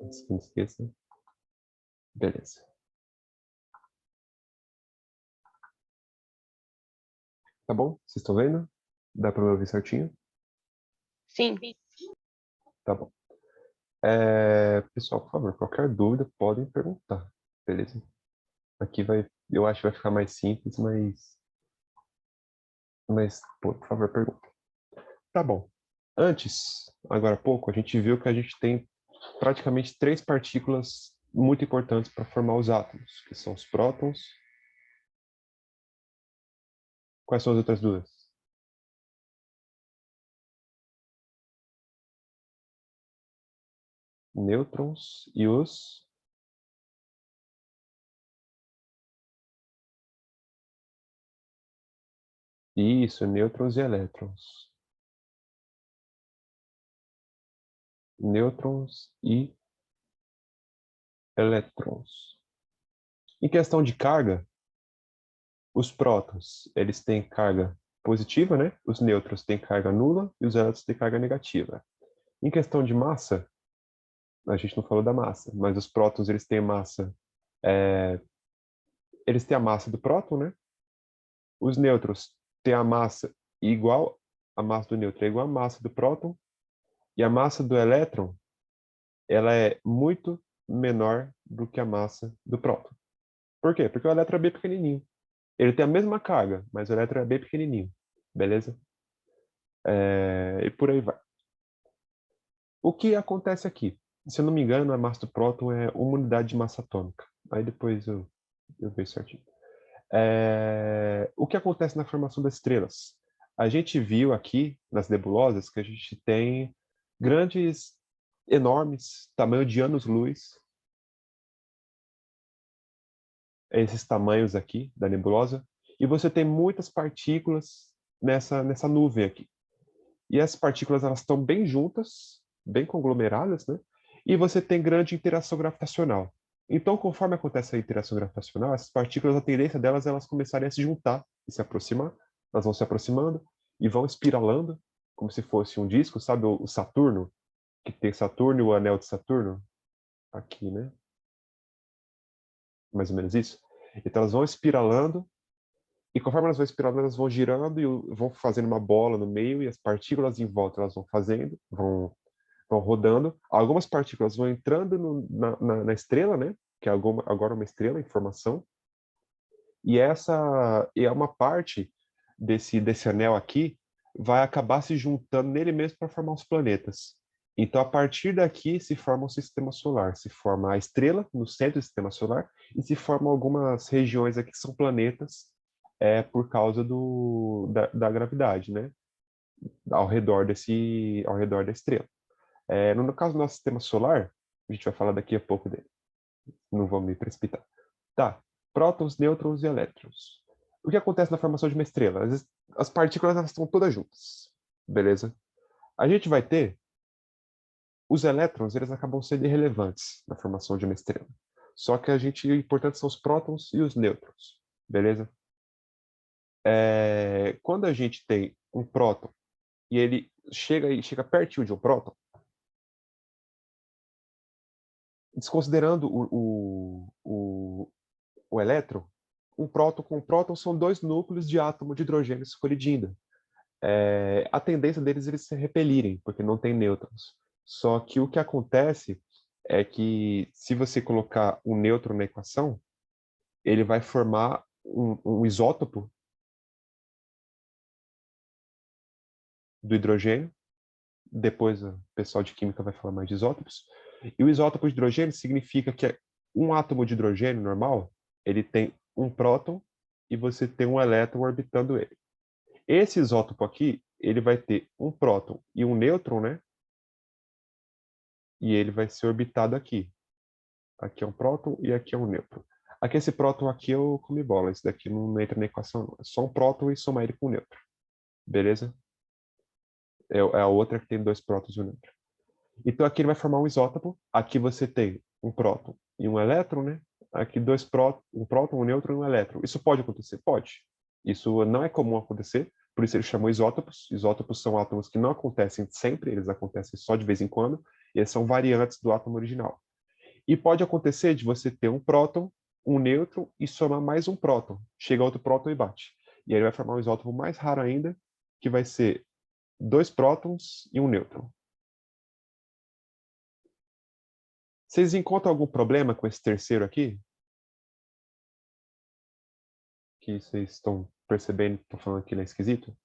antes que me esqueça. Beleza. Tá bom? Vocês estão vendo? Dá para me ouvir certinho? Sim. Tá bom. Pessoal, por favor, qualquer dúvida podem perguntar, beleza? Aqui eu acho que vai ficar mais simples, mas pô, por favor, pergunta. Tá bom. Antes, agora há pouco, a gente viu que a gente tem praticamente 3 partículas muito importantes para formar os átomos, que são os prótons. Quais são as outras duas? Nêutrons e os... Isso, nêutrons e elétrons. Nêutrons e elétrons. Em questão de carga, os prótons, eles têm carga positiva, né? Os nêutrons têm carga nula e os elétrons têm carga negativa. Em questão de massa, a gente não falou da massa, mas os prótons, eles têm massa... eles têm a massa do próton, né? Os nêutrons têm a massa igual... A massa do nêutron é igual à massa do próton. E a massa do elétron, ela é muito menor do que a massa do próton. Por quê? Porque o elétron é bem pequenininho. Ele tem a mesma carga, mas o elétron é bem pequenininho. Beleza? E por aí vai. O que acontece aqui? Se eu não me engano, a massa do próton é uma unidade de massa atômica. Aí depois eu vejo certinho. O que acontece na formação das estrelas? A gente viu aqui, nas nebulosas, que a gente tem grandes, enormes, tamanho de anos-luz. Esses tamanhos aqui da nebulosa. E você tem muitas partículas nessa nuvem aqui. E essas partículas, elas estão bem juntas, bem conglomeradas, né? E você tem grande interação gravitacional. Então, conforme acontece a interação gravitacional, essas partículas, a tendência delas é elas começarem a se juntar e se aproximar. Elas vão se aproximando e vão espiralando, como se fosse um disco, sabe o Saturno? Que tem Saturno e o anel de Saturno? Aqui, né? Mais ou menos isso. Então, elas vão espiralando e conforme elas vão espiralando, elas vão girando e vão fazendo uma bola no meio e as partículas em volta elas vão fazendo, vão rodando. Algumas partículas vão entrando na estrela, né? Que é agora uma estrela em formação. E essa é uma parte desse anel aqui vai acabar se juntando nele mesmo para formar os planetas. Então, a partir daqui se forma um sistema solar. Se forma a estrela no centro do sistema solar e se formam algumas regiões aqui que são planetas por causa da gravidade, né? Ao redor da estrela. No caso do nosso sistema solar, a gente vai falar daqui a pouco dele. Não vou me precipitar. Tá. Prótons, nêutrons e elétrons. O que acontece na formação de uma estrela? As partículas elas estão todas juntas. Beleza? A gente vai ter os elétrons, eles acabam sendo irrelevantes na formação de uma estrela. Só que o importante são os prótons e os nêutrons. Beleza? Quando a gente tem um próton e ele chega pertinho de um próton, desconsiderando o elétron, um próton com um próton são dois núcleos de átomo de hidrogênio se colidindo. A tendência deles é eles se repelirem, porque não tem nêutrons. Só que o que acontece é que se você colocar um nêutron na equação, ele vai formar um isótopo do hidrogênio. Depois o pessoal de química vai falar mais de isótopos. E o isótopo de hidrogênio significa que um átomo de hidrogênio normal, ele tem um próton e você tem um elétron orbitando ele. Esse isótopo aqui, ele vai ter um próton e um nêutron, né? E ele vai ser orbitado aqui. Aqui é um próton e aqui é um nêutron. Aqui esse próton aqui é o come-bola. Esse daqui não entra na equação, não. É só um próton e somar ele com um nêutron. Beleza? É a outra que tem dois prótons e um nêutron. Então aqui ele vai formar um isótopo. Aqui você tem um próton e um elétron, né? Aqui um próton, um nêutron e um elétron. Isso pode acontecer? Pode. Isso não é comum acontecer, por isso ele chamou isótopos. Isótopos são átomos que não acontecem sempre, eles acontecem só de vez em quando, e eles são variantes do átomo original. E pode acontecer de você ter um próton, um nêutron e somar mais um próton. Chega outro próton e bate. E aí ele vai formar um isótopo mais raro ainda, que vai ser 2 prótons e um nêutron. Vocês encontram algum problema com esse terceiro aqui? Que vocês estão percebendo que estou falando que ele é esquisito?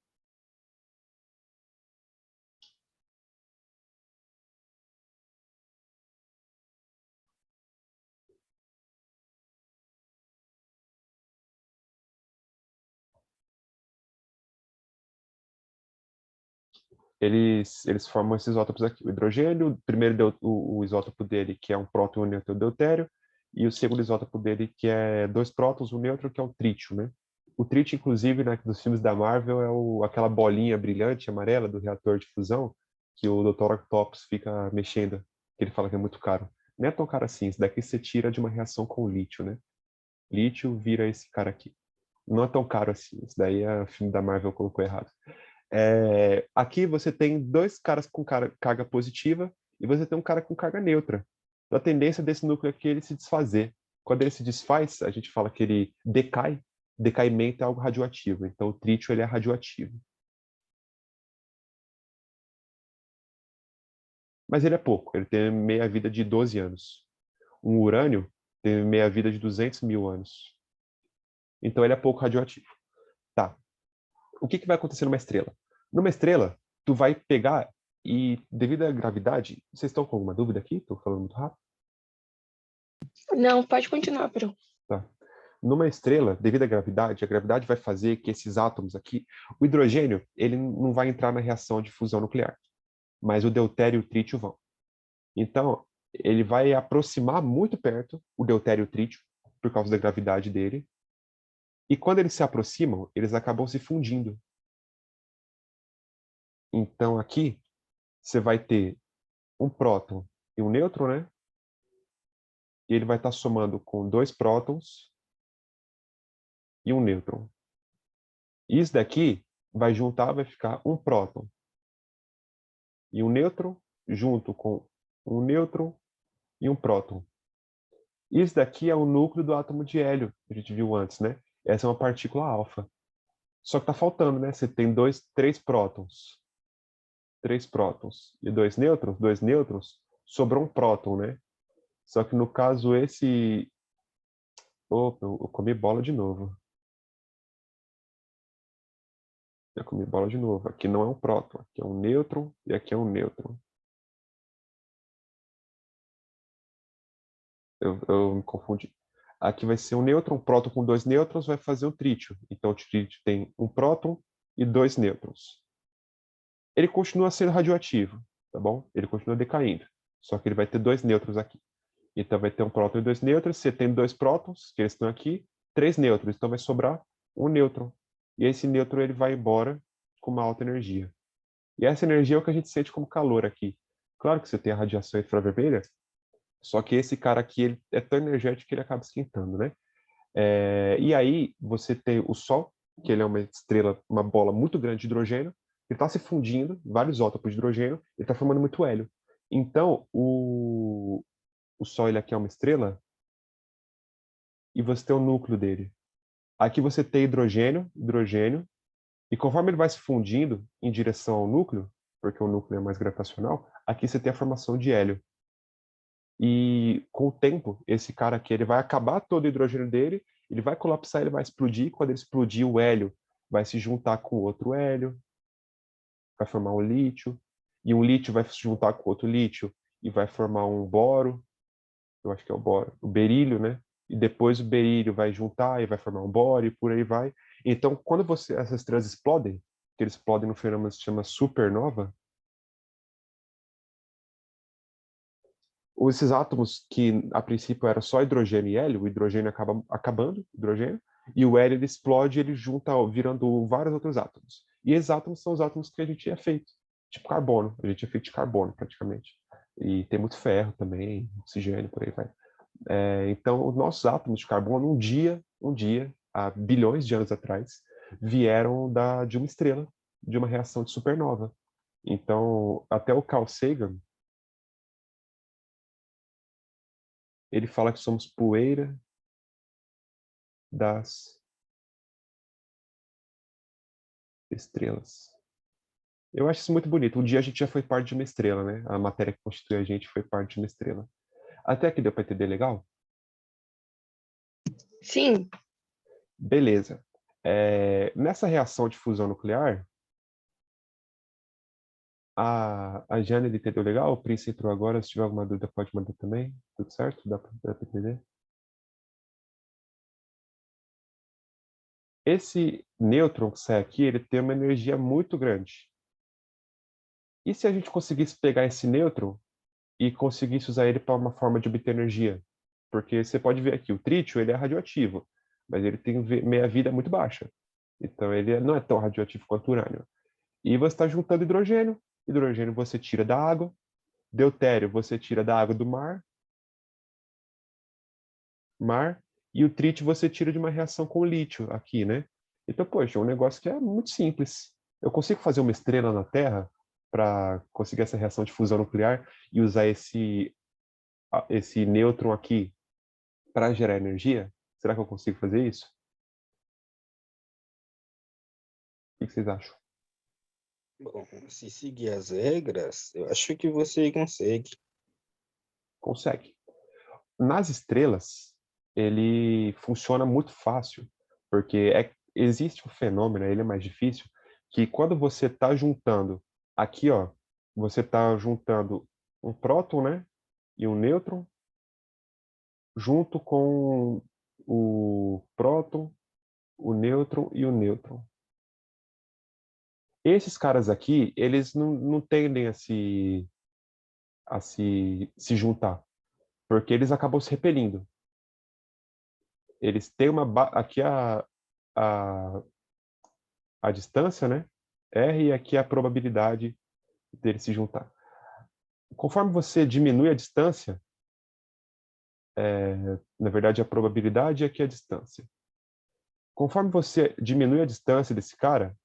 Eles formam esses isótopos aqui. O hidrogênio, o primeiro deu o isótopo dele, que é um próton e um nêutron, é o deutério, e o segundo isótopo dele, que é 2 prótons, um nêutron, que é o trítio, né? O trítio, inclusive, né, dos filmes da Marvel, é aquela bolinha brilhante amarela do reator de fusão que o Dr. Octopus fica mexendo, que ele fala que é muito caro. Não é tão caro assim, isso daqui você tira de uma reação com o lítio, né? Lítio vira esse cara aqui. Não é tão caro assim, isso daí é o filme da Marvel colocou errado. Aqui você tem 2 caras com carga positiva e você tem um cara com carga neutra. Então, a tendência desse núcleo aqui é ele se desfazer. Quando ele se desfaz, a gente fala que ele decai. Decaimento é algo radioativo. Então, o trítio ele é radioativo. Mas ele é pouco. Ele tem meia-vida de 12 anos. Um urânio tem meia-vida de 200 mil anos. Então, ele é pouco radioativo. Tá. O que vai acontecer numa estrela? Numa estrela, tu vai pegar e, devido à gravidade, vocês estão com alguma dúvida aqui? Estou falando muito rápido? Não, pode continuar, Bruno. Tá. Numa estrela, devido à gravidade, a gravidade vai fazer que esses átomos aqui, o hidrogênio, ele não vai entrar na reação de fusão nuclear, mas o deutério e o trítio vão. Então, ele vai aproximar muito perto o deutério e o trítio, por causa da gravidade dele, e quando eles se aproximam, eles acabam se fundindo. Então, aqui, você vai ter um próton e um nêutron, né? E ele vai estar somando com 2 prótons e um nêutron. Isso daqui vai juntar, vai ficar um próton e um nêutron, junto com um nêutron e um próton. Isso daqui é o núcleo do átomo de hélio, que a gente viu antes, né? Essa é uma partícula alfa. Só que tá faltando, né? Você tem 3 prótons e 2 nêutrons, sobrou um próton, né? Só que no caso esse... Opa, eu comi bola de novo. Eu comi bola de novo. Aqui não é um próton, aqui é um nêutron e aqui é um nêutron. Eu me confundi. Aqui vai ser um nêutron, um próton com 2 nêutrons vai fazer um trítio. Então o trítio tem um próton e 2 nêutrons. Ele continua sendo radioativo, tá bom? Ele continua decaindo. Só que ele vai ter 2 nêutrons aqui. Então vai ter um próton e 2 nêutrons. Você tem 2 prótons, que eles estão aqui, 3 nêutrons. Então vai sobrar um nêutron. E esse nêutron ele vai embora com uma alta energia. E essa energia é o que a gente sente como calor aqui. Claro que você tem a radiação infravermelha, só que esse cara aqui ele é tão energético que ele acaba esquentando, né? E aí você tem o Sol, que ele é uma estrela, uma bola muito grande de hidrogênio, ele está se fundindo, vários isótopos de hidrogênio, ele está formando muito hélio. Então, o Sol ele aqui é uma estrela e você tem o núcleo dele. Aqui você tem hidrogênio, hidrogênio, e conforme ele vai se fundindo em direção ao núcleo, porque o núcleo é mais gravitacional, aqui você tem a formação de hélio. E com o tempo, esse cara aqui ele vai acabar todo o hidrogênio dele, ele vai colapsar, ele vai explodir. Quando ele explodir, o hélio vai se juntar com outro hélio, vai formar um lítio. E um lítio vai se juntar com outro lítio e vai formar um boro. Eu acho que é o boro, o berílio, né? E depois o berílio vai juntar e vai formar um boro e por aí vai. Então, quando essas estrelas explodem, que eles explodem no fenômeno que se chama supernova, esses átomos que a princípio era só hidrogênio e hélio, o hidrogênio acaba acabando, hidrogênio, e o hélio ele explode, ele junta, virando vários outros átomos. E esses átomos são os átomos que a gente é feito, tipo carbono, a gente é feito de carbono praticamente. E tem muito ferro também, oxigênio, por aí vai. Então, os nossos átomos de carbono, um dia, há bilhões de anos atrás, vieram de uma estrela, de uma reação de supernova. Então, até o Carl Sagan, ele fala que somos poeira das estrelas. Eu acho isso muito bonito. Um dia a gente já foi parte de uma estrela, né? A matéria que constitui a gente foi parte de uma estrela. Até que deu para entender legal? Sim, Beleza. Nessa reação de fusão nuclear, a Jane entendeu legal? O Prince entrou agora. Se tiver alguma dúvida, pode mandar também. Tudo certo? Dá para entender? Esse nêutron que sai aqui, ele tem uma energia muito grande. E se a gente conseguisse pegar esse nêutron e conseguisse usar ele para uma forma de obter energia? Porque você pode ver aqui, o trítio ele é radioativo, mas ele tem meia-vida muito baixa. Então ele não é tão radioativo quanto o urânio. E você está juntando hidrogênio. Hidrogênio você tira da água. Deutério você tira da água do mar. E o trítio você tira de uma reação com o lítio aqui, né? Então, poxa, é um negócio que é muito simples. Eu consigo fazer uma estrela na Terra para conseguir essa reação de fusão nuclear e usar esse nêutron aqui para gerar energia? Será que eu consigo fazer isso? O que vocês acham? Bom, se seguir as regras, eu acho que você consegue. Consegue. Nas estrelas, ele funciona muito fácil, porque existe um fenômeno, ele é mais difícil, que quando você está juntando, aqui, ó, você está juntando um próton, né, e um nêutron, junto com o próton, o nêutron e o nêutron. Esses caras aqui, eles não tendem a se juntar, porque eles acabam se repelindo. Eles têm aqui a, a distância, né? R, e aqui a probabilidade deles se juntar. Conforme você diminui a distância, na verdade a probabilidade é aqui a distância. Conforme você diminui a distância desse cara,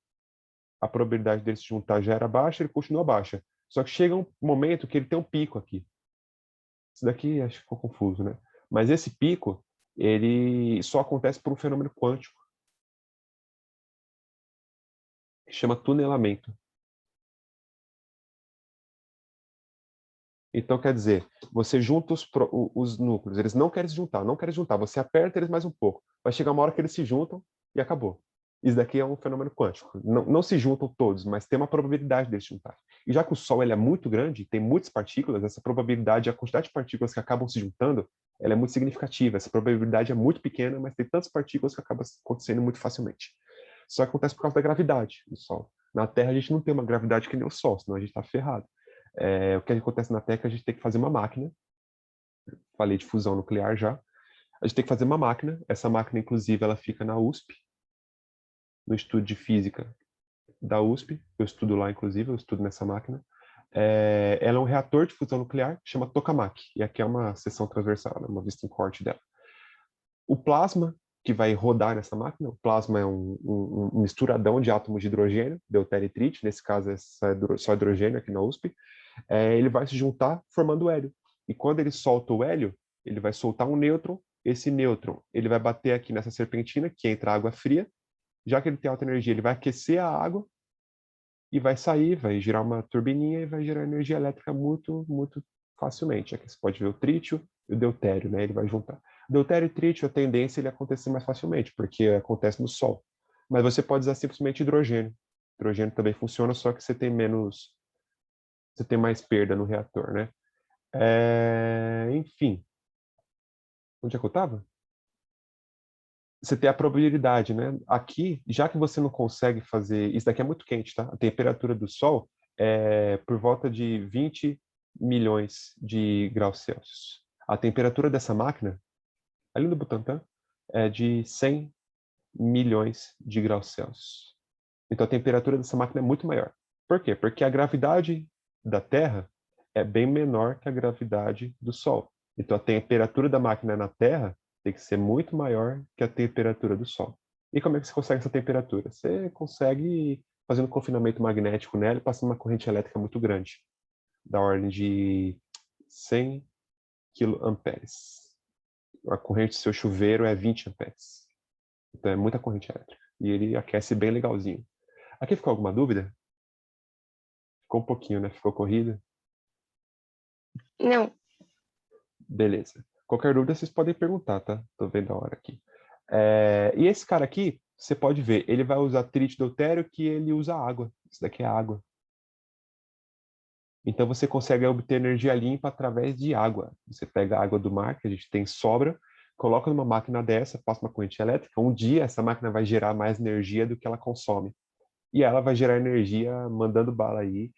a probabilidade dele se juntar já era baixa, ele continua baixa. Só que chega um momento que ele tem um pico aqui. Isso daqui acho que ficou confuso, né? Mas esse pico, ele só acontece por um fenômeno quântico, que chama tunelamento. Então, quer dizer, você junta os núcleos, eles não querem se juntar, não querem se juntar, você aperta eles mais um pouco. Vai chegar uma hora que eles se juntam e acabou. Isso daqui é um fenômeno quântico. Não se juntam todos, mas tem uma probabilidade deles se juntar. E já que o Sol ele é muito grande, tem muitas partículas, essa probabilidade, a quantidade de partículas que acabam se juntando, ela é muito significativa. Essa probabilidade é muito pequena, mas tem tantas partículas que acaba acontecendo muito facilmente. Só acontece por causa da gravidade do Sol. Na Terra a gente não tem uma gravidade que nem o Sol, senão a gente está ferrado. O que acontece na Terra é que a gente tem que fazer uma máquina. Falei de fusão nuclear já. A gente tem que fazer uma máquina. Essa máquina, inclusive, ela fica na USP, no Instituto de Física da USP. Eu estudo lá, inclusive, eu estudo nessa máquina. Ela é um reator de fusão nuclear que chama tokamak. E aqui é uma seção transversal, né? Uma vista em corte dela. O plasma que vai rodar nessa máquina, o plasma é um misturadão de átomos de hidrogênio, deutério e trítio, nesse caso é só hidrogênio aqui na USP. Ele vai se juntar formando hélio. E quando ele solta o hélio, ele vai soltar um nêutron. Esse nêutron ele vai bater aqui nessa serpentina, que entra água fria. Já que ele tem alta energia, ele vai aquecer a água e vai sair, vai girar uma turbininha e vai gerar energia elétrica muito, muito facilmente. Aqui você pode ver o trítio e o deutério, né? Ele vai juntar. Deutério e trítio, a tendência é ele acontecer mais facilmente, porque acontece no Sol. Mas você pode usar simplesmente hidrogênio. Hidrogênio também funciona, só que você tem mais perda no reator, né? Enfim, onde é que eu estava? Você tem a probabilidade, né? Aqui, já que você não consegue fazer... Isso daqui é muito quente, tá? A temperatura do Sol é por volta de 20 milhões de graus Celsius. A temperatura dessa máquina, ali no Butantã, é de 100 milhões de graus Celsius. Então a temperatura dessa máquina é muito maior. Por quê? Porque a gravidade da Terra é bem menor que a gravidade do Sol. Então a temperatura da máquina na Terra tem que ser muito maior que a temperatura do Sol. E como é que você consegue essa temperatura? Você consegue fazendo confinamento magnético nela e passando uma corrente elétrica muito grande, da ordem de 100 kA. A corrente do seu chuveiro é 20 amperes. Então é muita corrente elétrica. E ele aquece bem legalzinho. Aqui ficou alguma dúvida? Ficou um pouquinho, né? Ficou corrida? Não, Beleza. Qualquer dúvida vocês podem perguntar, tá? Tô vendo a hora aqui. E esse cara aqui, você pode ver, ele vai usar trite deutério que ele usa água. Isso daqui é água. Então você consegue obter energia limpa através de água. Você pega a água do mar, que a gente tem sobra, coloca numa máquina dessa, passa uma corrente elétrica. Um dia essa máquina vai gerar mais energia do que ela consome. E ela vai gerar energia mandando bala aí,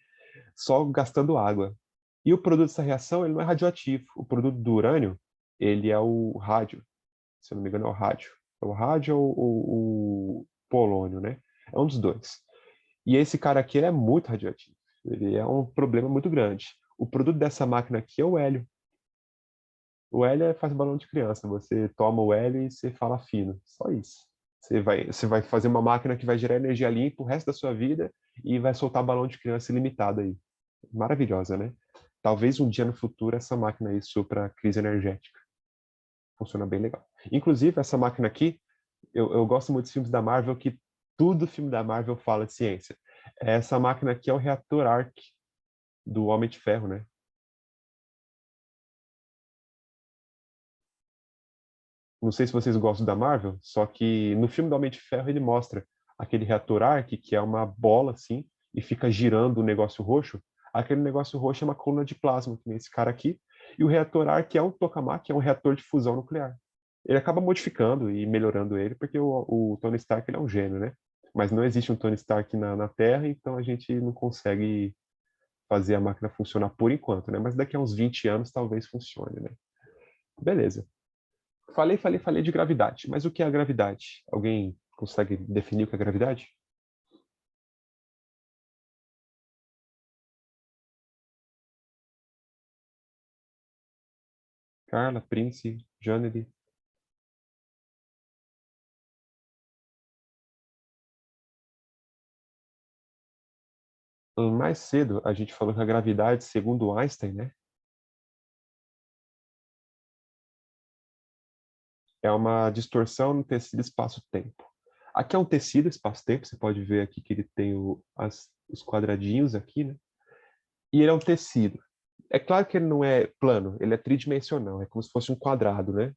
só gastando água. E o produto dessa reação, ele não é radioativo. O produto do urânio, ele é o rádio. Se eu não me engano, é o rádio. É o rádio ou o polônio, né? É um dos dois. E esse cara aqui, ele é muito radioativo. Ele é um problema muito grande. O produto dessa máquina aqui é o hélio. O hélio faz balão de criança. Você toma o hélio e você fala fino. Só isso. Você vai fazer uma máquina que vai gerar energia limpa o resto da sua vida e vai soltar balão de criança ilimitado aí. Maravilhosa, né? Talvez um dia no futuro essa máquina aí supra a crise energética. Funciona bem legal. Inclusive, essa máquina aqui, eu gosto muito dos filmes da Marvel, que tudo filme da Marvel fala de ciência. Essa máquina aqui é o reator Arc do Homem de Ferro, né? Não sei se vocês gostam da Marvel, só que no filme do Homem de Ferro ele mostra aquele reator Arc, que é uma bola assim, e fica girando o negócio roxo. Aquele negócio roxo é uma coluna de plasma, que nem esse cara aqui. E o reator Arc é um tokamak, que é um reator de fusão nuclear. Ele acaba modificando e melhorando ele, porque o Tony Stark ele é um gênio, né? Mas não existe um Tony Stark na Terra, então a gente não consegue fazer a máquina funcionar por enquanto, né? Mas daqui a uns 20 anos talvez funcione, né? Beleza. Falei de gravidade. Mas o que é a gravidade? Alguém consegue definir o que é gravidade? Carla, Prince, Janely. Mais cedo, a gente falou que a gravidade, segundo Einstein, né, é uma distorção no tecido espaço-tempo. Aqui é um tecido espaço-tempo, você pode ver aqui que ele tem os quadradinhos aqui, né? E ele é um tecido. É claro que ele não é plano, ele é tridimensional, é como se fosse um quadrado, né?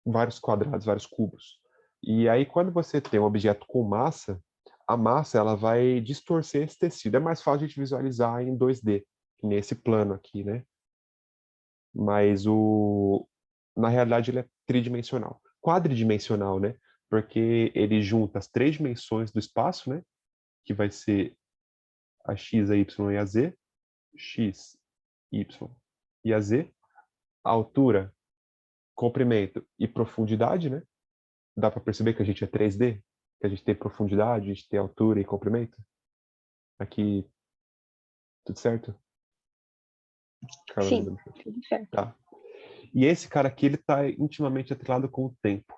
Vários quadrados, vários cubos. E aí, quando você tem um objeto com massa, a massa ela vai distorcer esse tecido. É mais fácil de visualizar em 2D, nesse plano aqui, né? Mas na realidade ele é tridimensional. Quadridimensional, né? Porque ele junta as três dimensões do espaço, né? Que vai ser a x, a y e a z. X, y e a z. A altura, comprimento e profundidade, né? Dá para perceber que a gente é 3D? Que a gente tem profundidade, a gente tem altura e comprimento? Aqui, tudo certo? sim, Carolina? tudo certo. Tá. E esse cara aqui, ele está intimamente atrelado com o tempo.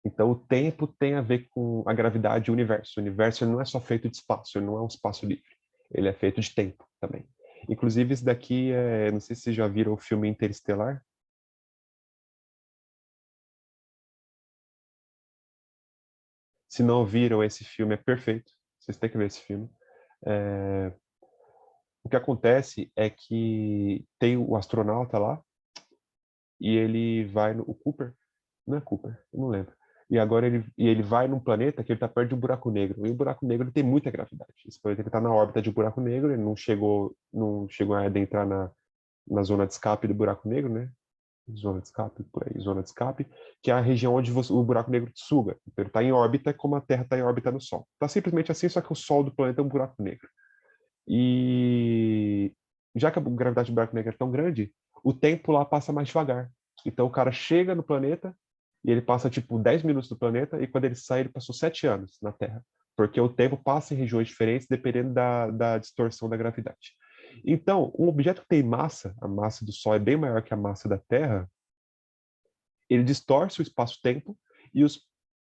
Então, o tempo tem a ver com a gravidade e o universo. O universo não é só feito de espaço, ele não é um espaço livre. Ele é feito de tempo também. Inclusive, isso daqui, não sei se vocês já viram o filme Interestelar. Se não viram, esse filme é perfeito. Vocês têm que ver esse filme. É, O que acontece é que tem o astronauta lá e ele vai no o Cooper, não é Cooper, eu não lembro. E ele vai num planeta que ele está perto de um buraco negro. E o buraco negro ele tem muita gravidade. Esse planeta está na órbita de um buraco negro, ele não chegou a adentrar na zona de escape do buraco negro, né? Zona de escape, por aí, zona de escape, que é a região onde o buraco negro te suga. Então ele está em órbita como a Terra está em órbita no Sol. Está simplesmente assim, só que o Sol do planeta é um buraco negro. E já que a gravidade do buraco negro é tão grande, o tempo lá passa mais devagar. Então o cara chega no planeta e ele passa tipo 10 minutos no planeta e quando ele sai ele passou 7 anos na Terra. Porque o tempo passa em regiões diferentes dependendo da distorção da gravidade. Então, um objeto que tem massa, a massa do Sol é bem maior que a massa da Terra, ele distorce o espaço-tempo e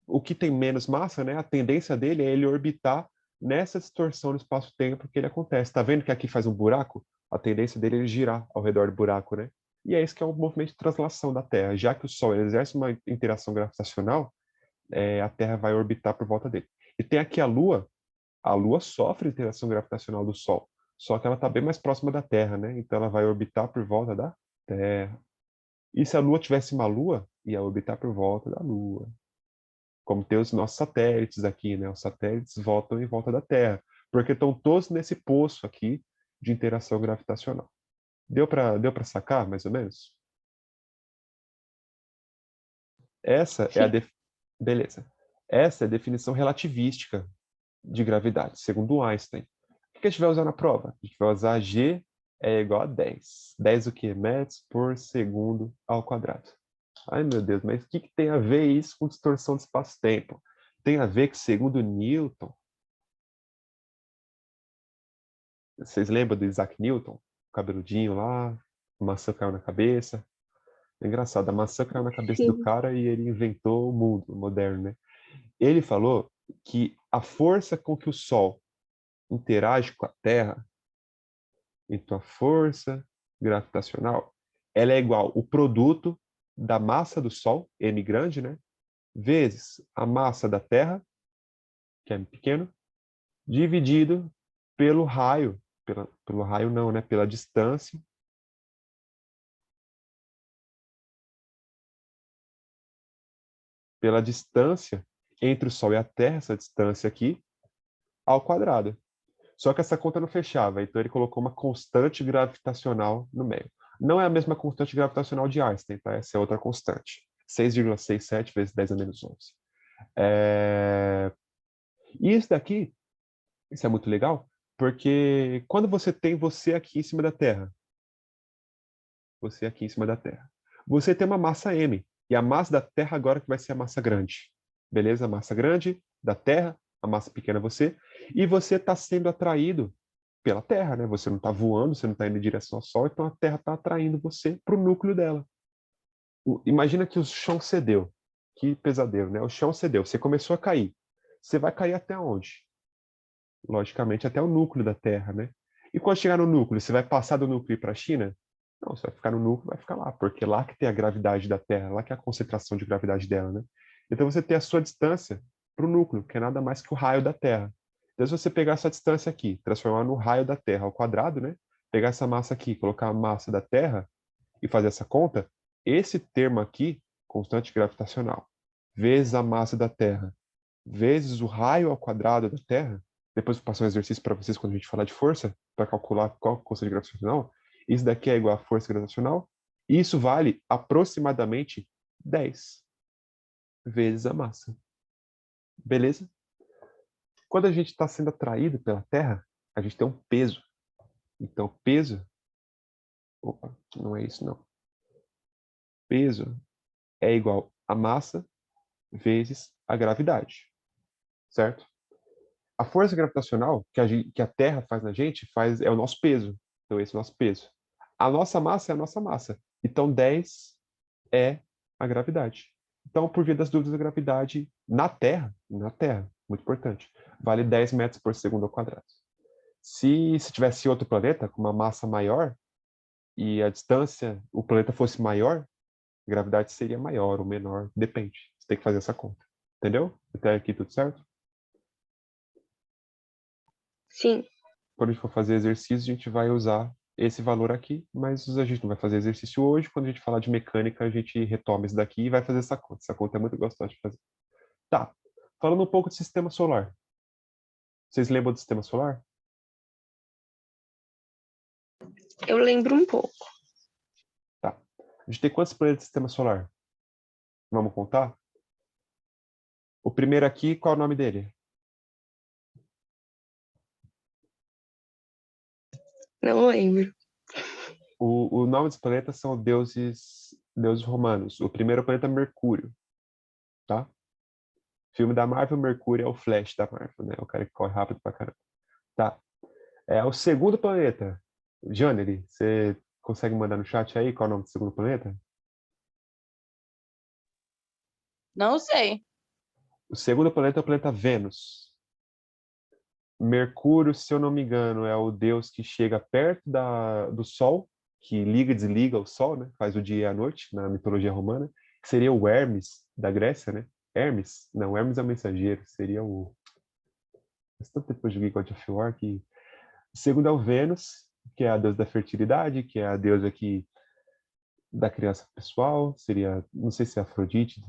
o que tem menos massa, né, a tendência dele é ele orbitar nessa distorção do espaço-tempo que ele acontece. Tá vendo que aqui faz um buraco? A tendência dele é ele girar ao redor do buraco, né? E é isso que é o movimento de translação da Terra. Já que o Sol ele exerce uma interação gravitacional, a Terra vai orbitar por volta dele. E tem aqui a Lua sofre interação gravitacional do Sol, só que ela está bem mais próxima da Terra, né? Então ela vai orbitar por volta da Terra. E se a Lua tivesse uma Lua, ia orbitar por volta da Lua. Como tem os nossos satélites aqui, né? Os satélites voltam em volta da Terra, porque estão todos nesse poço aqui de interação gravitacional. Deu para sacar, mais ou menos? Essa é a Sim. Beleza. Essa é a definição relativística de gravidade, segundo Einstein. O que a gente vai usar na prova? A gente vai usar G é igual a 10. 10 o quê? Metros por segundo ao quadrado. Ai, meu Deus, mas o que tem a ver isso com distorção de espaço-tempo? Tem a ver que, segundo Newton, vocês lembram do Isaac Newton? O cabeludinho lá, a maçã caiu na cabeça. É engraçado, a maçã caiu na cabeça do Sim. cara e ele inventou o mundo moderno, né? Ele falou que a força com que o Sol interage com a Terra, então a força gravitacional, ela é igual o produto da massa do Sol, m grande, né? Vezes a massa da Terra, que é m pequeno, dividido pelo raio, pelo raio não, né? Pela distância entre o Sol e a Terra, essa distância aqui, ao quadrado. Só que essa conta não fechava, então ele colocou uma constante gravitacional no meio. Não é a mesma constante gravitacional de Einstein, tá? Essa é outra constante. 6,67 vezes 10 a menos 11. E isso daqui, isso é muito legal, porque quando você tem você aqui em cima da Terra, você aqui em cima da Terra, você tem uma massa m, e a massa da Terra agora que vai ser a massa grande. Beleza? A massa grande da Terra, a massa pequena é você, e você está sendo atraído pela Terra, né? Você não está voando, você não está indo em direção ao Sol, então a Terra está atraindo você para o núcleo dela. Imagina que o chão cedeu. Que pesadelo, né? O chão cedeu, você começou a cair. Você vai cair até onde? Logicamente, até o núcleo da Terra, né? E quando chegar no núcleo, você vai passar do núcleo para a China? Não, você vai ficar no núcleo, vai ficar lá, porque lá que tem a gravidade da Terra, lá que é a concentração de gravidade dela, né? Então você tem a sua distância para o núcleo, que é nada mais que o raio da Terra. Então, se você pegar essa distância aqui, transformar no raio da Terra ao quadrado, né? Pegar essa massa aqui, colocar a massa da Terra e fazer essa conta, esse termo aqui, constante gravitacional, vezes a massa da Terra, vezes o raio ao quadrado da Terra, depois eu passo um exercício para vocês quando a gente falar de força, para calcular qual é a constante gravitacional, isso daqui é igual a força gravitacional, e isso vale aproximadamente 10 vezes a massa. Beleza? Quando a gente está sendo atraído pela Terra, a gente tem um peso. Então, peso... Opa, não é isso, não. Peso é igual a massa vezes a gravidade, certo? A força gravitacional que a Terra faz na gente é o nosso peso. Então, esse é o nosso peso. A nossa massa é a nossa massa. Então, 10 é a gravidade. Então, por via das dúvidas, a gravidade na Terra, muito importante, vale 10 metros por segundo ao quadrado. Se tivesse outro planeta com uma massa maior e a distância, o planeta fosse maior, a gravidade seria maior ou menor, depende. Você tem que fazer essa conta. Entendeu? Até aqui tudo certo? Sim. Quando a gente for fazer exercício, a gente vai usar esse valor aqui, mas a gente não vai fazer exercício hoje. Quando a gente falar de mecânica, a gente retoma isso daqui e vai fazer essa conta. Essa conta é muito gostosa de fazer. Tá. Falando um pouco de sistema solar. Vocês lembram do sistema solar? Eu lembro um pouco. Tá. A gente tem quantos planetas do sistema solar? Vamos contar? O primeiro aqui, qual é o nome dele? Não lembro. O nome dos planetas são deuses romanos. O primeiro é o planeta Mercúrio, tá? Filme da Marvel, Mercúrio é o Flash da Marvel, né? O cara que corre rápido pra caramba. Tá. É o segundo planeta. Janely, você consegue mandar no chat aí qual é o nome do segundo planeta? Não sei. O segundo planeta é o planeta Vênus. Mercúrio, se eu não me engano, é o deus que chega perto do Sol, que liga e desliga o Sol, né? Faz o dia e a noite na mitologia romana, que seria o Hermes da Grécia, né? Hermes? Não, Hermes é o mensageiro, seria o... Mas tanto tempo eu joguei God of War que... Segundo é o Vênus, que é a deusa da fertilidade, que é a deusa que da criança pessoal, seria, não sei se é Afrodite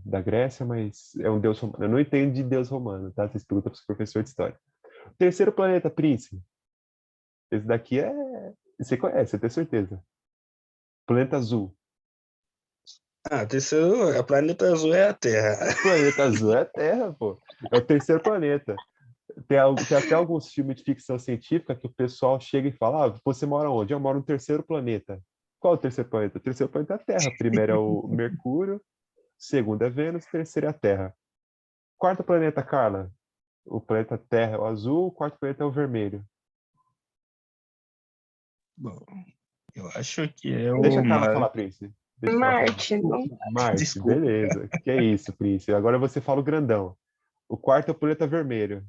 da Grécia, mas é um deus romano. Eu não entendo de deus romano, tá? Vocês perguntam para o professor de história. Terceiro planeta, Príncipe. Esse daqui é... Você conhece, eu tenho certeza. Planeta azul. Terceiro, a planeta azul é a Terra. Planeta azul é a Terra, pô. É o terceiro planeta. Tem até alguns filmes de ficção científica que o pessoal chega e fala: você mora onde? Eu moro no terceiro planeta. Qual é o terceiro planeta? O terceiro planeta é a Terra. Primeiro é o Mercúrio, segundo é Vênus, terceiro é a Terra. Quarto planeta, Carla. O planeta Terra é o azul, o quarto planeta é o vermelho. Bom, eu acho que é Deixa o a Carla Mar. falar, Prince. Deixa ela falar. Marte, não? Marte, Desculpa. beleza. Que é isso, Prince? Agora você fala o grandão. O quarto é o planeta vermelho,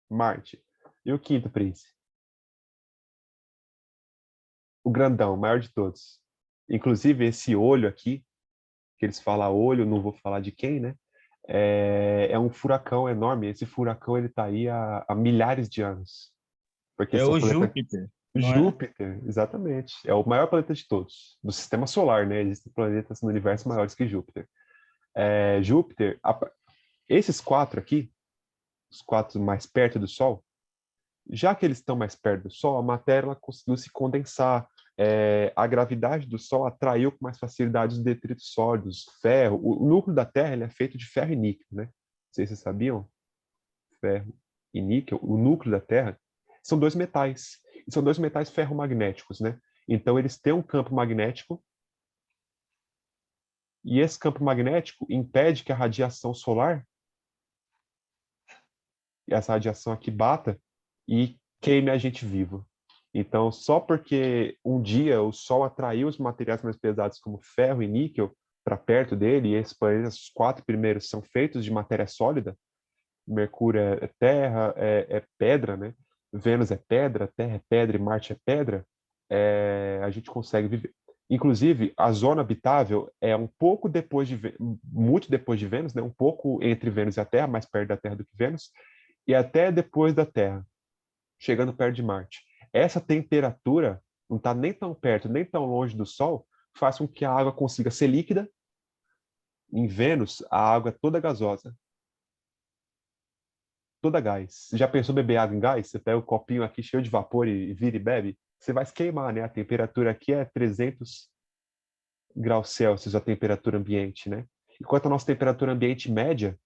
Marte. E o quinto, Prince? O grandão, o maior de todos. Inclusive, esse olho aqui, que eles falam olho, não vou falar de quem, né? É um furacão enorme. Esse furacão ele está aí há milhares de anos. Porque É esse é o o planeta Júpiter, não é? Júpiter, exatamente. É o maior planeta de todos, do sistema solar, né? Existem planetas no universo maiores que Júpiter. Júpiter, esses quatro aqui, os quatro mais perto do Sol, já que eles estão mais perto do Sol, a matéria ela conseguiu se condensar. A gravidade do Sol atraiu com mais facilidade os detritos sólidos, ferro. O núcleo da Terra ele é feito de ferro e níquel, né? Não sei se vocês sabiam. Ferro e níquel, o núcleo da Terra, são dois metais. E são dois metais ferromagnéticos, né? Então eles têm um campo magnético e esse campo magnético impede que a radiação solar, essa radiação aqui bata e queime a gente vivo. Então, só porque um dia o Sol atraiu os materiais mais pesados como ferro e níquel para perto dele, e esses planetas, os quatro primeiros, são feitos de matéria sólida, Mercúrio é terra, é pedra, né? Vênus é pedra, Terra é pedra e Marte é pedra, a gente consegue viver. Inclusive, a zona habitável é um pouco depois muito depois de Vênus, né? Um pouco entre Vênus e a Terra, mais perto da Terra do que Vênus, e até depois da Terra, chegando perto de Marte. Essa temperatura não está nem tão perto, nem tão longe do Sol, faz com que a água consiga ser líquida. Em Vênus, a água é toda gasosa, toda gás. Você já pensou beber água em gás? Você pega o copinho aqui cheio de vapor e vira e bebe? Você vai se queimar, né? A temperatura aqui é 300 graus Celsius, a temperatura ambiente, né? Enquanto a nossa temperatura ambiente média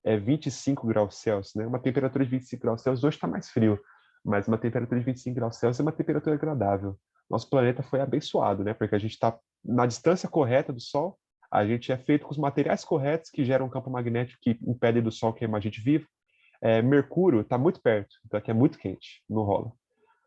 é 25 graus Celsius, né? Uma temperatura de 25 graus Celsius hoje está mais frio, mas uma temperatura de 25 graus Celsius é uma temperatura agradável. Nosso planeta foi abençoado, né? Porque a gente está na distância correta do Sol, a gente é feito com os materiais corretos que geram um campo magnético que impede do Sol queimar a gente vivo. Mercúrio está muito perto, então aqui é muito quente, não rola.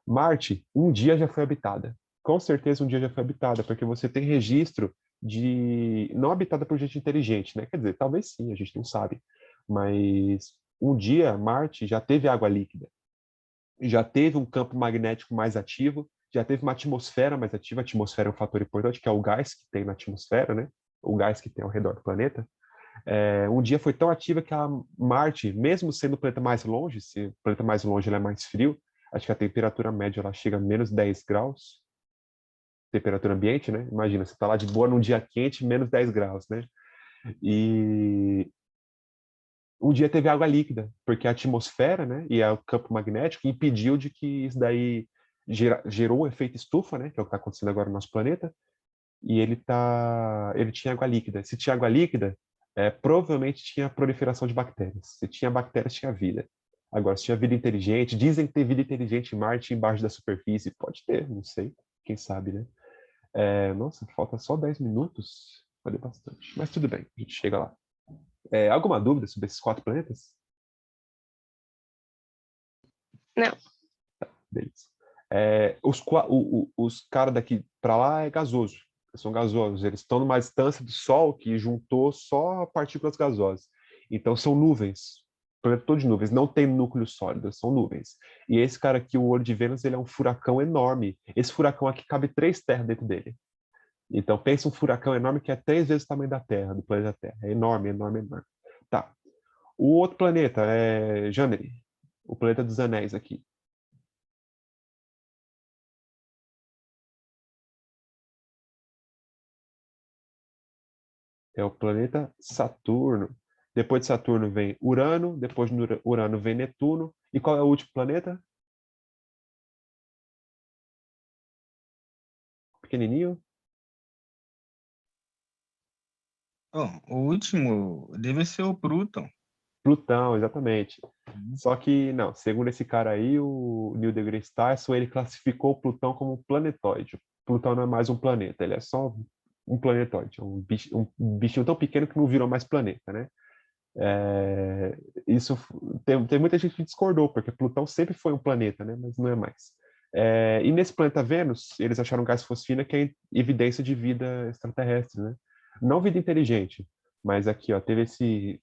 Marte, um dia já foi habitada. Com certeza um dia já foi habitada, porque você tem registro de... Não habitada por gente inteligente, né? Quer dizer, talvez sim, a gente não sabe. Mas um dia Marte já teve água líquida, já teve um campo magnético mais ativo, já teve uma atmosfera mais ativa. A atmosfera é um fator importante, que é o gás que tem na atmosfera, né? O gás que tem ao redor do planeta. Um dia foi tão ativa que a Marte, mesmo sendo o planeta mais longe, se o planeta mais longe ele é mais frio, acho que a temperatura média ela chega a menos 10 graus, temperatura ambiente, né? Imagina, você está lá de boa num dia quente, menos 10 graus, né? E um dia teve água líquida, porque a atmosfera, né, e o campo magnético impediu de que isso daí gerou um efeito estufa, né, que é o que está acontecendo agora no nosso planeta, e ele tinha água líquida. Se tinha água líquida, provavelmente tinha proliferação de bactérias. Se tinha bactérias, tinha vida. Agora, se tinha vida inteligente, dizem que tem vida inteligente em Marte, embaixo da superfície. Pode ter, não sei. Quem sabe, né? Nossa, falta só 10 minutos. Falei bastante. Mas tudo bem, a gente chega lá. Alguma dúvida sobre esses quatro planetas? Não. Beleza. Os caras daqui para lá é gasoso. São gasosos. Eles estão numa distância do Sol que juntou só partículas gasosas. Então são nuvens. planeta todo de nuvens, não tem núcleo sólido, são nuvens. E esse cara aqui, o olho de Vênus, ele é um furacão enorme. Esse furacão aqui cabe 3 terras dentro dele. Então, pensa um furacão enorme que é 3 vezes o tamanho da Terra, do planeta Terra. É enorme, enorme, enorme. Tá. O outro planeta é Jânere, o planeta dos anéis aqui. É o planeta Saturno. Depois de Saturno vem Urano, depois de Urano vem Netuno. E qual é o último planeta? Pequenininho? Bom, o último deve ser o Plutão. Plutão, exatamente. Só que, não, segundo esse cara aí, o Neil deGrasse Tyson, ele classificou o Plutão como um planetóide. Plutão não é mais um planeta, ele é só um planetóide, um bichinho tão pequeno que não virou mais planeta, né? Isso tem muita gente que discordou, porque Plutão sempre foi um planeta, né? Mas não é mais. E nesse planeta Vênus, eles acharam gás fosfina, que é evidência de vida extraterrestre, né? Não vida inteligente, mas aqui, ó, teve esse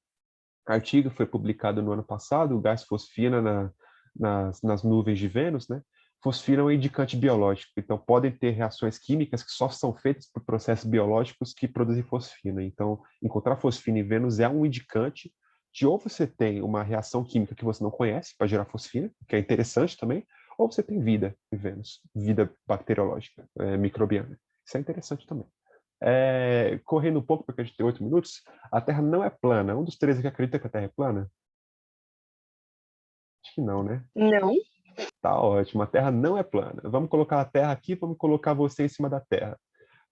artigo, foi publicado no ano passado, o gás fosfina nas nuvens de Vênus, né? Fosfina é um indicante biológico, então podem ter reações químicas que só são feitas por processos biológicos que produzem fosfina. Então, encontrar fosfina em Vênus é um indicante de ou você tem uma reação química que você não conhece para gerar fosfina, que é interessante também, ou você tem vida em Vênus, vida bacteriológica, microbiana. Isso é interessante também. Correndo um pouco, porque a gente tem 8 minutos, a Terra não é plana. Um dos três aqui acredita que a Terra é plana? Acho que não, né? Não. Tá ótimo, a Terra não é plana. Vamos colocar a Terra aqui, vamos colocar você em cima da Terra.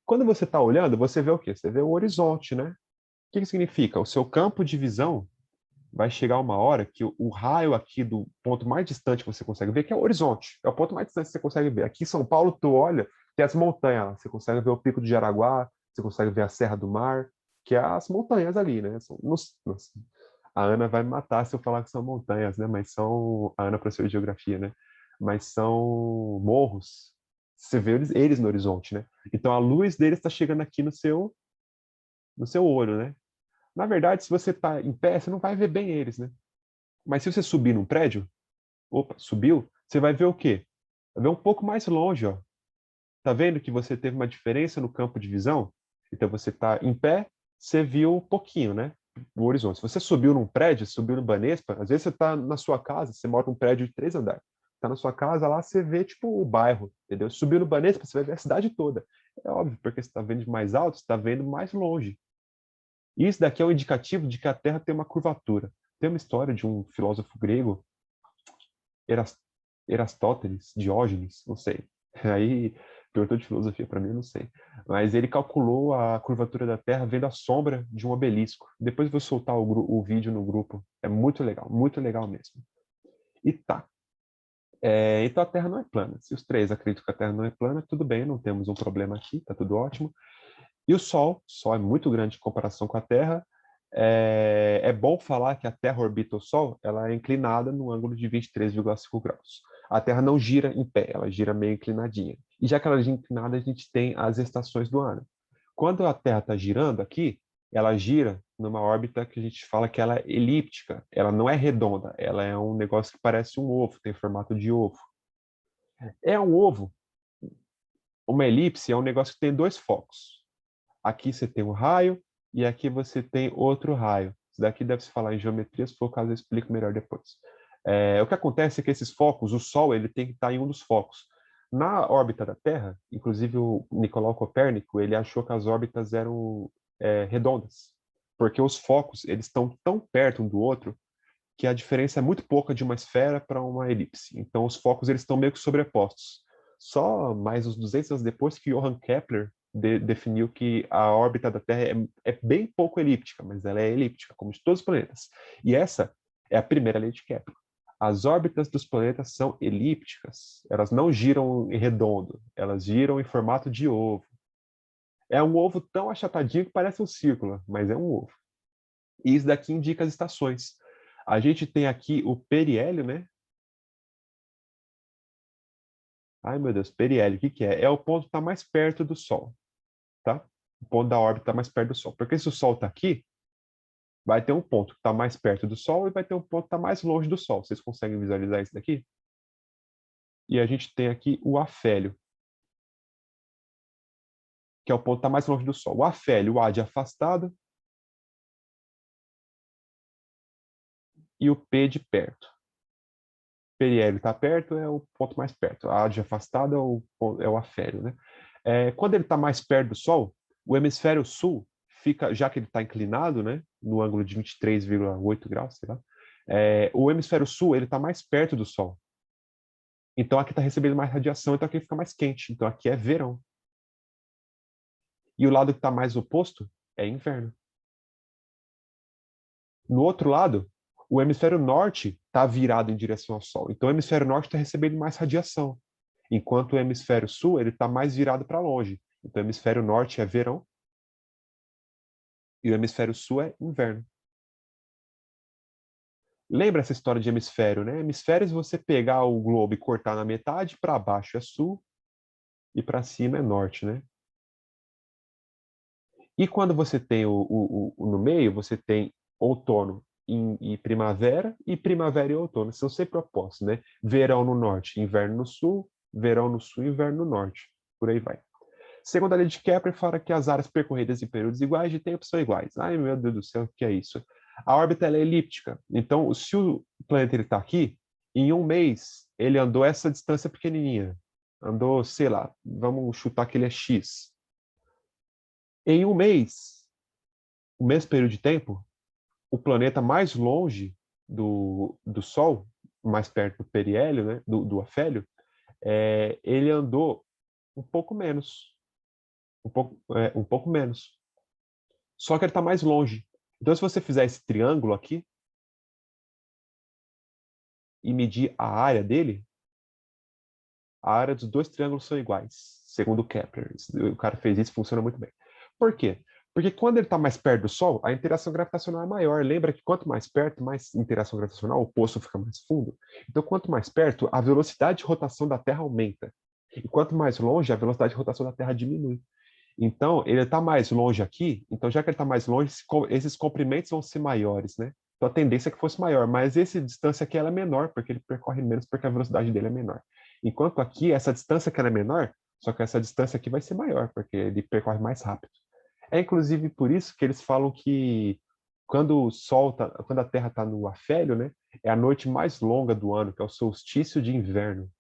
Quando você está olhando, você vê o quê? Você vê o horizonte, né? O que que significa? O seu campo de visão vai chegar uma hora que o raio aqui do ponto mais distante que você consegue ver, que é o horizonte, é o ponto mais distante que você consegue ver. Aqui em São Paulo, tu olha, tem as montanhas, você consegue ver o Pico do Jaraguá, você consegue ver a Serra do Mar, que é as montanhas ali, né? A Ana vai me matar se eu falar que são montanhas, né? Mas são, a Ana professora de geografia, né? Mas são morros. Você vê eles no horizonte, né? Então a luz deles está chegando aqui no seu olho, né? Na verdade, se você está em pé, você não vai ver bem eles, né? Mas se você subir num prédio, opa, subiu, você vai ver o quê? Vai ver um pouco mais longe, ó. Tá vendo que você teve uma diferença no campo de visão? Então você está em pé, você viu um pouquinho, né? O horizonte. Se você subiu num prédio, subiu no Banespa, às vezes você está na sua casa, você mora num prédio de 3 andares. Está na sua casa lá, você vê tipo o bairro, entendeu? Subiu no Banespa, você vai ver a cidade toda. É óbvio, porque você está vendo de mais alto, você está vendo mais longe. Isso daqui é um indicativo de que a Terra tem uma curvatura. Tem uma história de um filósofo grego, Eras- Erastótenes, Diógenes, não sei. Aí perguntou de filosofia para mim, eu não sei. Mas ele calculou a curvatura da Terra vendo a sombra de um obelisco. Depois eu vou soltar o vídeo no grupo. É muito legal mesmo. E tá. Então a Terra não é plana. Se os três acreditam que a Terra não é plana, tudo bem, não temos um problema aqui, tá tudo ótimo. E o Sol é muito grande em comparação com a Terra. É bom falar que a Terra orbita o Sol, ela é inclinada no ângulo de 23,5 graus. A Terra não gira em pé, ela gira meio inclinadinha. E já que ela gira inclinada, a gente tem as estações do ano. Quando a Terra está girando aqui, ela gira numa órbita que a gente fala que ela é elíptica. Ela não é redonda, ela é um negócio que parece um ovo, tem formato de ovo. É um ovo. Uma elipse é um negócio que tem 2 focos. Aqui você tem um raio e aqui você tem outro raio. Isso daqui deve se falar em geometria, se for o caso eu explico melhor depois. O que acontece é que esses focos, o Sol ele tem que estar em um dos focos. Na órbita da Terra, inclusive o Nicolau Copérnico, ele achou que as órbitas eram redondas, porque os focos eles estão tão perto um do outro que a diferença é muito pouca de uma esfera para uma elipse. Então os focos eles estão meio que sobrepostos. Só mais uns 200 anos depois que Johann Kepler definiu que a órbita da Terra é bem pouco elíptica, mas ela é elíptica, como de todos os planetas. E essa é a primeira lei de Kepler. As órbitas dos planetas são elípticas. Elas não giram em redondo, elas giram em formato de ovo. É um ovo tão achatadinho que parece um círculo, mas é um ovo. E isso daqui indica as estações. A gente tem aqui o periélio, né? Ai, meu Deus, periélio, o que que é? É o ponto que está mais perto do Sol, tá? O ponto da órbita está mais perto do Sol. Porque se o Sol está aqui, vai ter um ponto que está mais perto do Sol e vai ter um ponto que está mais longe do Sol. Vocês conseguem visualizar isso daqui? E a gente tem aqui o afélio, que é o ponto que está mais longe do Sol. O afélio, o A de afastado, e o P de perto. O periélio está perto, é o ponto mais perto. A de afastado é o afélio, né? Quando ele está mais perto do Sol, o hemisfério sul fica, já que ele está inclinado, né, no ângulo de 23,8 graus, sei lá, o hemisfério sul ele está mais perto do Sol. Então aqui está recebendo mais radiação, então aqui fica mais quente. Então aqui é verão. E o lado que está mais oposto é inverno. No outro lado, o hemisfério norte está virado em direção ao Sol. Então o hemisfério norte está recebendo mais radiação, enquanto o hemisfério sul ele está mais virado para longe. Então o hemisfério norte é verão e o hemisfério sul é inverno. Lembra essa história de hemisfério, né? Hemisférios, você pegar o globo e cortar na metade, para baixo é sul e para cima é norte, né? E quando você tem no meio, você tem outono e primavera e outono. São sempre opostos, né? Verão no norte, inverno no sul, verão no sul, inverno no norte. Por aí vai. Segundo a lei de Kepler, fala que as áreas percorridas em períodos iguais de tempo são iguais. Ai, meu Deus do céu, o que é isso? A órbita ela é elíptica. Então, se o planeta está aqui, em um mês ele andou essa distância pequenininha. Andou, sei lá, vamos chutar que ele é X. Em um mês, o mesmo período de tempo, o planeta mais longe do Sol, mais perto do periélio, né, do afélio, ele andou um pouco menos. Um pouco menos. Só que ele está mais longe. Então, se você fizer esse triângulo aqui e medir a área dele, a área dos dois triângulos são iguais, segundo Kepler. O cara fez isso, funciona muito bem. Por quê? Porque quando ele está mais perto do Sol, a interação gravitacional é maior. Lembra que quanto mais perto, mais interação gravitacional, o poço fica mais fundo. Então, quanto mais perto, a velocidade de rotação da Terra aumenta. E quanto mais longe, a velocidade de rotação da Terra diminui. Então, ele está mais longe aqui, então já que ele está mais longe, esses comprimentos vão ser maiores, né? Então a tendência é que fosse maior, mas essa distância aqui ela é menor, porque ele percorre menos, porque a velocidade dele é menor. Enquanto aqui, essa distância que ela é menor, só que essa distância aqui vai ser maior, porque ele percorre mais rápido. É inclusive por isso que eles falam que quando a Terra está no afélio, né, é a noite mais longa do ano, que é o solstício de inverno.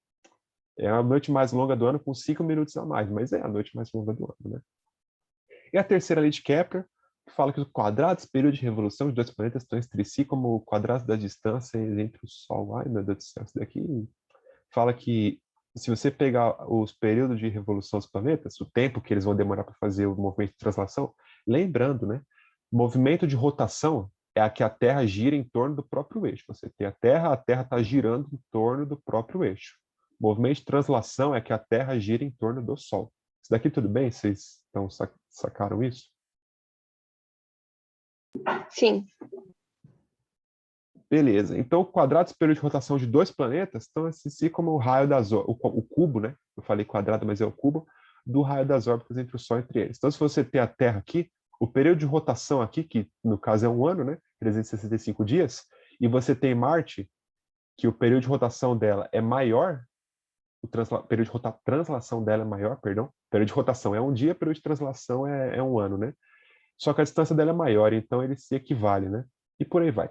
É a noite mais longa do ano com 5 minutos a mais, mas é a noite mais longa do ano, né? E a terceira lei de Kepler fala que os quadrados período de revolução de dois planetas estão entre si como quadrados da distância entre o Sol. Ai, meu Deus do céu, isso daqui fala que se você pegar os períodos de revolução dos planetas, o tempo que eles vão demorar para fazer o movimento de translação, lembrando, né? O movimento de rotação é a que a Terra gira em torno do próprio eixo. Você tem a Terra está girando em torno do próprio eixo. O movimento de translação é que a Terra gira em torno do Sol. Isso daqui tudo bem? Vocês sacaram isso? Sim. Beleza. Então, quadrados período de rotação de dois planetas estão assim como o raio das o cubo, né? Eu falei quadrado, mas é o cubo do raio das órbitas entre o Sol e entre eles. Então, se você tem a Terra aqui, o período de rotação aqui, que no caso é um ano, né? 365 dias, e você tem Marte, que o período de rotação dela é maior, período de translação dela é maior, perdão. O período de rotação é um dia, o período de translação é um ano, né? Só que a distância dela é maior, então ele se equivale, né? E por aí vai.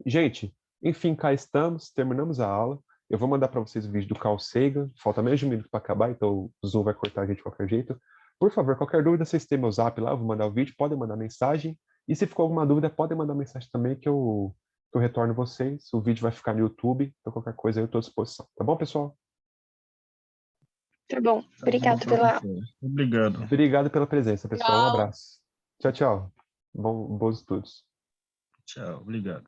Gente, enfim, cá estamos, terminamos a aula. Eu vou mandar para vocês o vídeo do Carl Sagan. Falta menos de um minuto para acabar, então o Zoom vai cortar a gente de qualquer jeito. Por favor, qualquer dúvida, vocês têm meu zap lá, eu vou mandar o vídeo, podem mandar mensagem. E se ficou alguma dúvida, podem mandar mensagem também que eu retorno vocês. O vídeo vai ficar no YouTube, então qualquer coisa eu estou à disposição. Tá bom, pessoal? Tá bom. Obrigado pela. Obrigado. Obrigado pela presença, pessoal. Um Tchau. abraço. Tchau, tchau. Bons estudos. Tchau, obrigado.